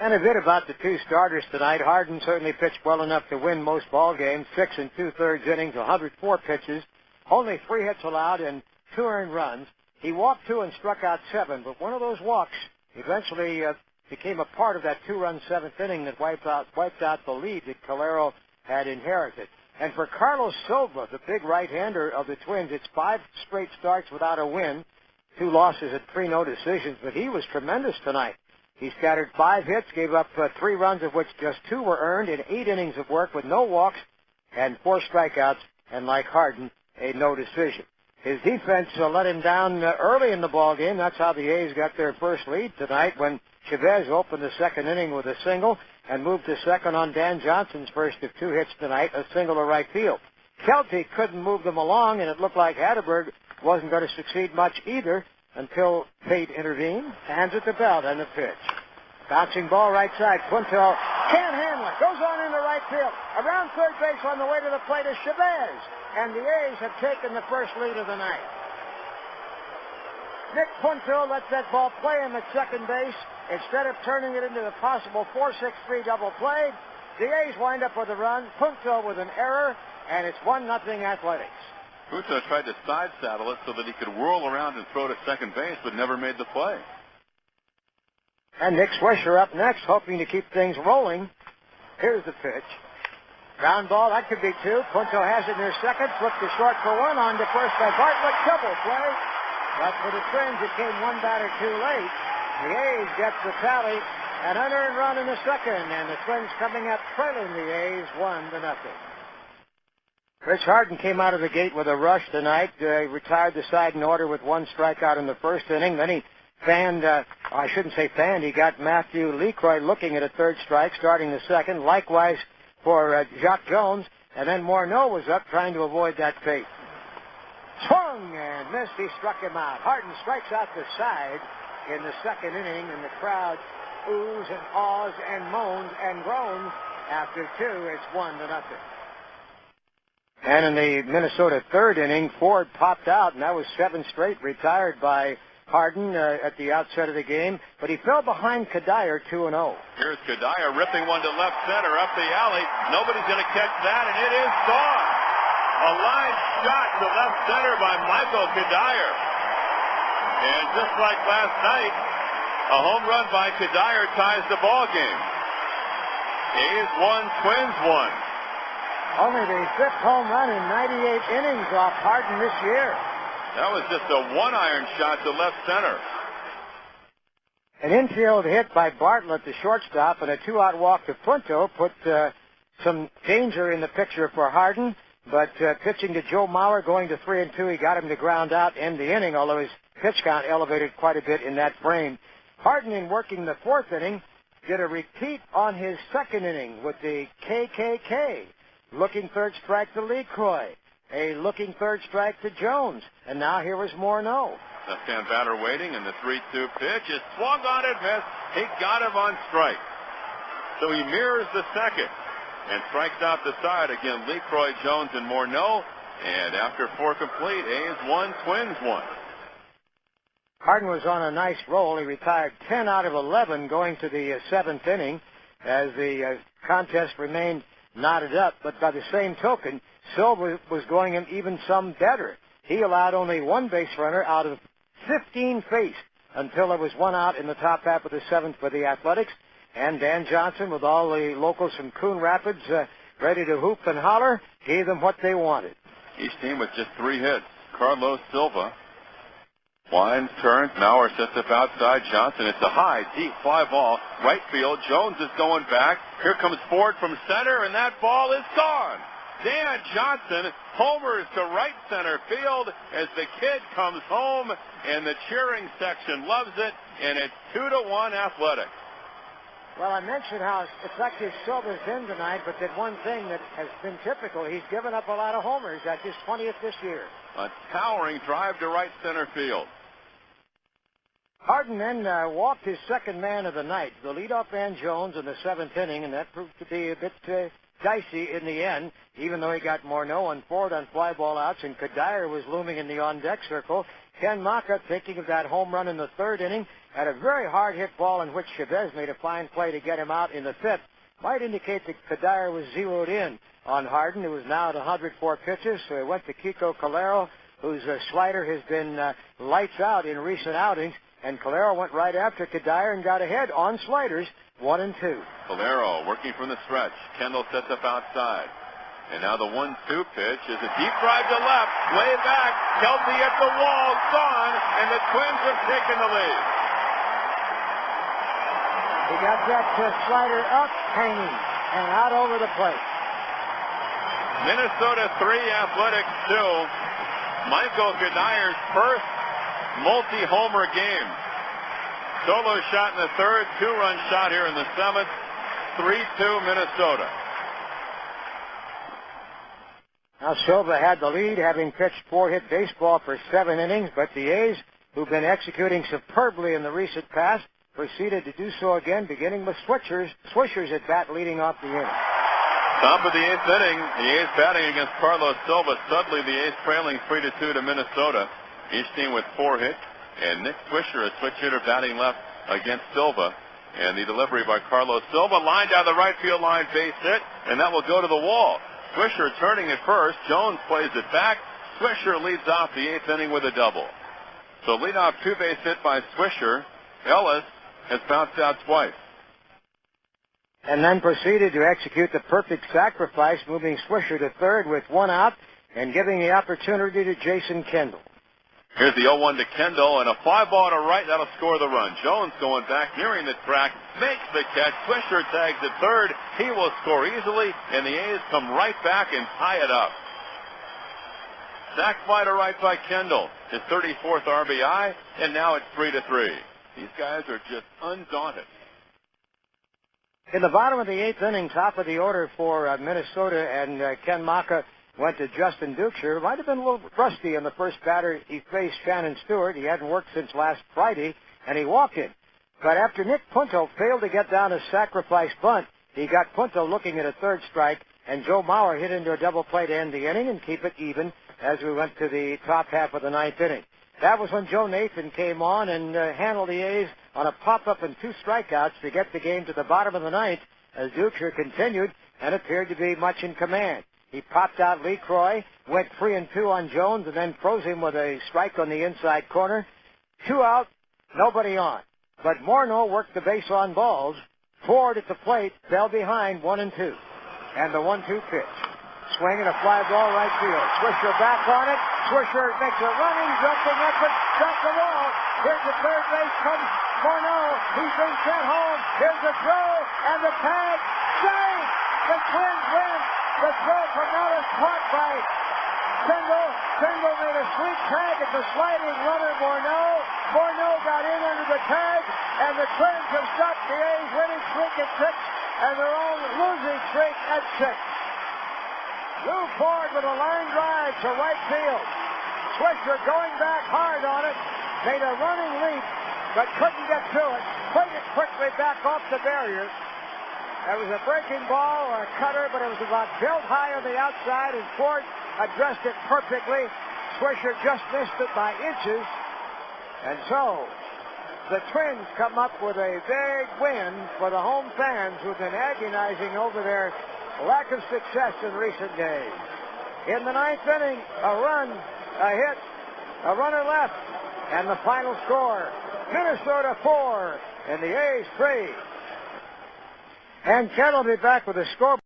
And a bit about the two starters tonight. Harden certainly pitched well enough to win most ball games. 6 2/3 innings, 104 pitches, only 3 hits allowed and 2 earned runs. He walked 2 and struck out 7, but one of those walks eventually became a part of that 2-run 7th inning that wiped out the lead that Calero had inherited. And for Carlos Silva, the big right-hander of the Twins, it's 5 straight starts without a win, 2 losses and 3 no decisions, but he was tremendous tonight. He scattered 5 hits, gave up 3 runs, of which just 2 were earned in 8 innings of work with no walks and 4 strikeouts, and like Harden, a no decision. His defense let him down early in the ballgame. That's how the A's got their first lead tonight when Chavez opened the 2nd inning with a single and moved to second on Dan Johnson's first of 2 hits tonight, a single to right field. Kelty couldn't move them along, and it looked like Hatterberg wasn't going to succeed much either until fate intervened. Hands at the belt and the pitch. Bouncing ball right side. Punto can't handle it. Goes on into right field. Around third base on the way to the plate is Chavez. And the A's have taken the first lead of the night. Nick Punto lets that ball play him at second base. Instead of turning it into the possible 4-6-3 double play, the A's wind up with a run. Punto with an error, and it's 1-0 Athletics. Punto tried to side saddle it so that he could whirl around and throw to second base, but never made the play. And Nick Swisher up next, hoping to keep things rolling. Here's the pitch. Ground ball, that could be 2. Punto has it near second, flipped to short for 1, on to first by Bartlett, double play. But for the Twins, it came 1 batter too late. The A's get the tally, an unearned run in the second, and the Twins coming up trailing the A's 1-0. Rich Harden came out of the gate with a rush tonight, retired the side in order with 1 strikeout in the first inning. Then he he got Matthew Lecroy looking at a 3rd strike, starting the second. Likewise for Jacques Jones, and then Morneau was up trying to avoid that fate. Swung and missed. He struck him out. Harden strikes out the side in the second inning, and the crowd oohs and ahs and moans and groans. After 2, it's 1-0. And in the Minnesota 3rd inning, Ford popped out, and that was 7 straight retired by Harden at the outset of the game, but he fell behind Kadire 2-0. Here's Kadire ripping one to left center up the alley. Nobody's going to catch that, and it is gone. A line shot to left center by Michael Kadire. And just like last night, a home run by Kadire ties the ball game. A's 1, Twins 1. Only the 5th home run in 98 innings off Harden this year. That was just a 1-iron shot to left center. An infield hit by Bartlett, the shortstop, and a 2-out walk to Punto put some danger in the picture for Harden. But pitching to Joe Mauer, going to 3-2, he got him to ground out, end the inning, although his pitch count elevated quite a bit in that frame. Harden, in working the 4th inning, did a repeat on his 2nd inning with the KKK. Looking 3rd strike to Lecroy. A looking 3rd strike to Jones. And now here was Morneau. Left-hand batter waiting, and the 3-2 pitch is swung on and missed. He got him on strike. So he mirrors the second and strikes out the side. Again, Lecroy, Jones, and Morneau. And after 4 complete, A's 1, Twins 1. Harden was on a nice roll. He retired 10 out of 11 going to the 7th inning as the contest remained knotted up. But by the same token, Silva was going him even some better. He allowed only 1 base runner out of 15 faced until there was 1 out in the top half of the 7th for the Athletics. And Dan Johnson, with all the locals from Coon Rapids ready to hoop and holler, gave them what they wanted. Each team with just 3 hits. Carlos Silva winds, turns, Mauer sets up outside. Johnson, it's a high, deep fly ball. Right field, Jones is going back. Here comes Ford from center, and that ball is gone. Dan Johnson homers to right center field as the kid comes home, and the cheering section loves it, and it's 2-1 Athletics. Well, I mentioned how effective Silva's been tonight, but that one thing that has been typical, he's given up a lot of homers. That's his 20th this year. A towering drive to right center field. Harden then walked his second man of the night, the leadoff man Jones, in the 7th inning, and that proved to be a bit dicey in the end, even though he got Morneau and Ford on fly ball outs, and Kadire was looming in the on-deck circle. Ken Maka thinking of that home run in the 3rd inning, had a very hard hit ball in which Chavez made a fine play to get him out in the fifth. Might indicate that Kadire was zeroed in on Harden, who is now at 104 pitches. So he went to Kiko Calero, whose slider has been lights out in recent outings. And Calero went right after Kadire and got ahead on sliders, 1-2. Calero working from the stretch. Kendall sets up outside. And now the 1-2 pitch is a deep drive to left, way back. Kelsey at the wall, gone, and the Twins have taken the lead. He got that slider up, hanging, and out over the plate. Minnesota 3, Athletics 2. Michael Kadire's first multi-homer game. Solo shot in the third, two-run shot here in the seventh. 3-2 Minnesota. Now Silva had the lead, having pitched 4-hit baseball for 7 innings, but the A's, who've been executing superbly in the recent past, proceeded to do so again, beginning with Swisher's at bat leading off the inning. Top of the 8th inning, the A's batting against Carlos Silva. Suddenly the A's trailing 3-2 to Minnesota. Each team with 4 hits, and Nick Swisher, a switch hitter, batting left against Silva. And the delivery by Carlos Silva, lined down the right field line, base hit, and that will go to the wall. Swisher turning at first. Jones plays it back. Swisher leads off the 8th inning with a double. So leadoff two-base hit by Swisher. Ellis has bounced out twice. And then proceeded to execute the perfect sacrifice, moving Swisher to third with 1 out and giving the opportunity to Jason Kendall. Here's the 0-1 to Kendall, and a fly ball to right. That'll score the run. Jones going back, nearing the track, makes the catch. Swisher tags at third. He will score easily, and the A's come right back and tie it up. Sac fly to right by Kendall, his 34th RBI, and now it's 3-3. These guys are just undaunted. In the bottom of the 8th inning, top of the order for Minnesota, and Ken Maka went to Justin Dukeshire. Might have been a little rusty in the first batter. He faced Shannon Stewart. He hadn't worked since last Friday, and he walked him. But after Nick Punto failed to get down a sacrifice bunt, he got Punto looking at a third strike, and Joe Mauer hit into a double play to end the inning and keep it even as we went to the top half of the 9th inning. That was when Joe Nathan came on and handled the A's on a pop-up and 2 strikeouts to get the game to the bottom of the 9th as Dukeshire continued and appeared to be much in command. He popped out Lee Croy, went 3-2 on Jones, and then froze him with a strike on the inside corner. 2 out, nobody on. But Morneau worked the base on balls. Ford at the plate, fell behind 1-2. And the 1-2 pitch. Swing and a fly ball right field. Swisher back on it. Swisher makes a running, jumping up, but struck the wall. Here's the third base comes Morneau. He's been sent home. Here's the throw and the tag. Save! The Twins win. The throw from Ellis caught by Kendall. Kendall made a sweet tag at the sliding runner Morneau. Morneau got in under the tag, and the Twins have stopped the A's winning streak at 6 and their own losing streak at 6. Lou Ford with a line drive to right field. Swisher going back hard on it. Made a running leap, but couldn't get to it. Put it quickly back off the barrier. It was a breaking ball or a cutter, but it was about built high on the outside, and Ford addressed it perfectly. Swisher just missed it by inches. And so, the Twins come up with a big win for the home fans who've been agonizing over their lack of success in recent days. In the 9th inning, a run, a hit, a runner left, and the final score, Minnesota 4 and the A's 3. And Ken will be back with a score.